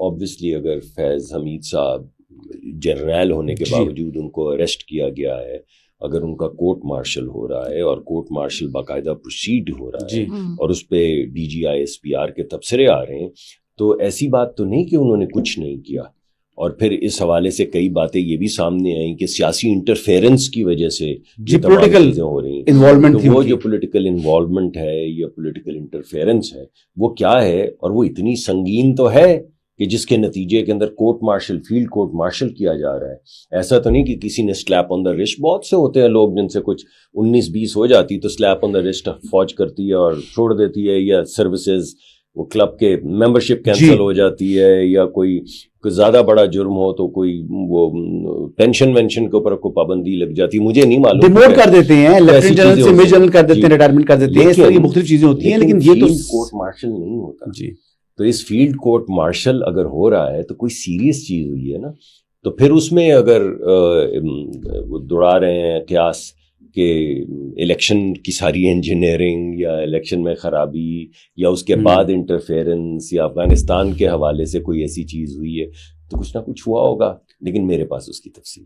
obviously اگر فیض حمید صاحب جرنیل ہونے کے باوجود ان کو اریسٹ کیا گیا ہے, اگر ان کا کورٹ مارشل ہو رہا ہے اور کورٹ مارشل باقاعدہ پروسیڈ ہو رہا ہے اور اس پہ D G I S P R کے تبصرے آ رہے ہیں, تو ایسی بات تو نہیں کہ انہوں نے کچھ نہیں کیا. اور پھر اس حوالے سے کئی باتیں یہ بھی سامنے آئیں کہ سیاسی انٹرفیئرنس کی وجہ سے پولیٹیکل چیزیں ہو رہی ہیں. انوالومنٹ, وہ جو پولیٹیکل انوالومنٹ ہے یا پولیٹیکل انٹرفیئرنس ہے وہ کیا ہے, اور وہ اتنی سنگین تو ہے کہ جس کے نتیجے کے اندر court martial, field court martial کیا جا رہا ہے. ایسا تو نہیں کہ کسی نے سلیپ آن دا رسٹ, بہت سے ہوتے ہیں لوگ جن سے کچھ 19-20 ہو جاتی تو سلیپ آن دا رسٹ فوج کرتی ہے اور چھوڑ دیتی ہے, یا سروسز وہ کلب کے ممبرشپ کینسل ہو جاتی ہے, یا کوئی زیادہ بڑا جرم ہو تو کوئی وہ پینشن وینشن کے اوپر کو پابندی لگ جاتی ہے, مجھے نہیں معلوم, ڈیموٹ کر دیتے ہیں, لیفٹیننٹ جنرل سے میجر جنرل کر دیتے ہیں, ریٹائرمنٹ کر دیتے ہیں, اس طرح کی مختلف چیزیں ہوتی ہیں. لیکن یہ تو کورٹ مارشل نہیں ہوتا. تو اس فیلڈ کورٹ مارشل اگر ہو رہا ہے تو کوئی سیریس چیز ہوئی ہے نا, تو پھر اس میں اگر وہ دوڑا رہے ہیں قیاس کہ الیکشن کی ساری انجینئرنگ یا الیکشن میں خرابی یا اس کے بعد انٹرفیئرنس یا افغانستان کے حوالے سے کوئی ایسی چیز ہوئی ہے, تو کچھ نہ کچھ ہوا ہوگا, لیکن میرے پاس اس کی تفصیل